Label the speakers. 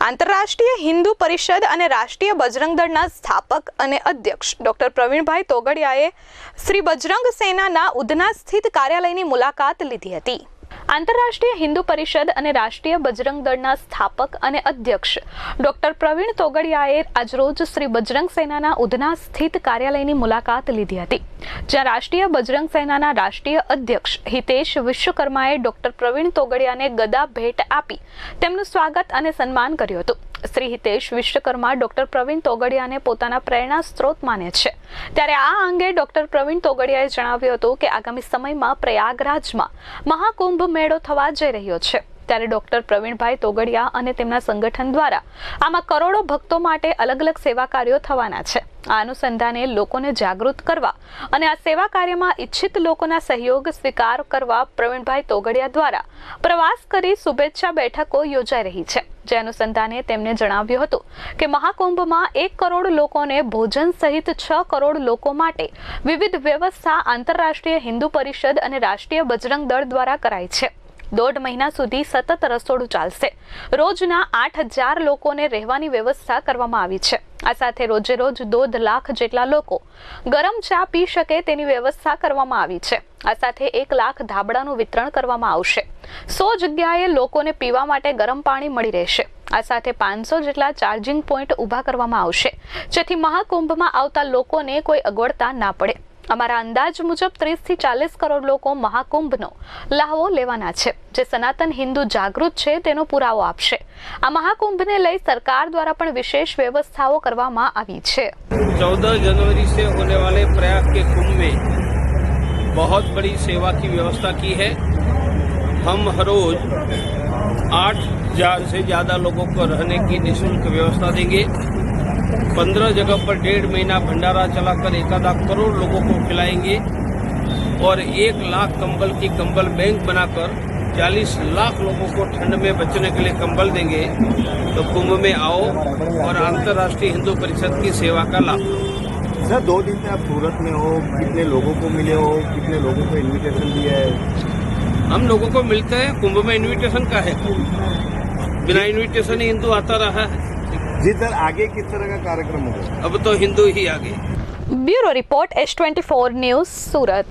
Speaker 1: આંતરરાષ્ટ્રીય હિન્દુ પરિષદ અને રાષ્ટ્રીય બજરંગ દળના સ્થાપક અને અધ્યક્ષ ડોક્ટર પ્રવીણભાઈ તોગડિયાએ શ્રી બજરંગ સેનાના ઉધના સ્થિત કાર્યાલયની મુલાકાત લીધી હતી। આંતરરાષ્ટ્રીય હિન્દુ પરિષદ અને રાષ્ટ્રીય બજરંગ દળના સ્થાપક અને અધ્યક્ષ ડોક્ટર પ્રવીણ તોગડિયાએ આજરોજ શ્રી બજરંગ સેનાના ઉધના સ્થિત કાર્યાલયની મુલાકાત લીધી હતી, જ્યાં રાષ્ટ્રીય બજરંગ સેનાના રાષ્ટ્રીય અધ્યક્ષ હિતેશ વિશ્વકર્માએ ડોક્ટર પ્રવીણ તોગડિયાને ગદા ભેટ આપી તેમનું સ્વાગત અને સન્માન કર્યું હતું। શ્રી હિતેશ વિશ્વકર્મા ડોક્ટર પ્રવીણ તોગડિયાને પોતાના પ્રેરણા સ્ત્રોત માને છે, ત્યારે આ અંગે ડોક્ટર પ્રવીણ તોગડિયાએ જણાવ્યું હતું કે આગામી સમયમાં પ્રયાગરાજમાં મહાકુંભ મેળો થવા જઈ રહ્યો છે, ત્યારે ડોક્ટર પ્રવીણભાઈ તોગડિયા અને તેમના સંગઠન દ્વારા આમાં કરોડો ભક્તો માટે અલગ અલગ સેવા કાર્યો થવાના છે। આ અનુસંધાને લોકોને જાગૃત કરવા અને આ સેવા કાર્યમાં ઈચ્છિત લોકોના સહયોગ સ્વીકાર કરવા પ્રવીણભાઈ તોગડિયા દ્વારા પ્રવાસ કરી શુભેચ્છા બેઠકો યોજાઈ રહી છે, જે અનુસંધાને તેમને જણાવ્યું હતું કે મહાકુંભમાં 1 કરોડ લોકોને ભોજન સહિત 6 કરોડ લોકો માટે વિવિધ વ્યવસ્થા આંતરરાષ્ટ્રીય હિન્દુ પરિષદ અને રાષ્ટ્રીય બજરંગ દળ દ્વારા કરાઈ છે। 1.5 મહિના સુધી સતત રસોડું ચાલશે। રોજના 8000 લોકોને રહેવાની વ્યવસ્થા કરવામાં આવી છે। આ સાથે રોજે રોજ 2 લાખ જેટલા લોકો ગરમ ચા પી શકે તેની વ્યવસ્થા કરવામાં આવી છે। આ સાથે 1 લાખ ધાબળાનું વિતરણ કરવામાં આવશે। 100 જગ્યાએ લોકોને પીવા માટે ગરમ પાણી મળી રહેશે। આ સાથે 500 જેટલા ચાર્જિંગ પોઈન્ટ ઊભા કરવામાં આવશે, જેથી મહાકુંભમાં આવતા લોકોને કોઈ અગવડતા ના પડે। અમારા અંદાજ મુજબ 30 થી 40 કરોડ લોકો મહાકુંભનો લાહવો લેવાના છે, જે સનાતન હિન્દુ જાગૃત છે તેનો પુરાવો આપશે। આ મહાકુંભને લઈ સરકાર દ્વારા પણ વિશેષ વ્યવસ્થાઓ કરવામાં આવી છે।
Speaker 2: 14 जनवरी से होने वाले प्रयाग के कुंभ में बहुत बड़ी सेवा की व्यवस्था की है। हम हर रोज 8000 से ज़्यादा लोगों को रहने की निःशुल्क व्यवस्था देंगे। 15 जगह पर 1.5 महीना भंडारा चलाकर 1.5 करोड़ लोगों को खिलाएंगे और 1 लाख कंबल की कंबल बैंक बनाकर 40 लाख लोगों को ठंड में बचने के लिए कंबल देंगे। तो कुंभ में आओ और अंतर्राष्ट्रीय हिंदू परिषद की सेवा का लाभ लो।
Speaker 3: सर, 2 दिन में आप सूरत में हो, कितने लोगों को मिले हो, कितने लोगों को इनविटेशन दिया है?
Speaker 2: हम लोगों को मिलते हैं। कुंभ में इनविटेशन का है, बिना इनविटेशन ही हिंदू आता रहा है।
Speaker 3: जी सर, आगे किस तरह का कार्यक्रम होगा?
Speaker 2: अब तो हिंदू ही आगे।
Speaker 1: ब्यूरो रिपोर्ट S24 न्यूज़ सूरत।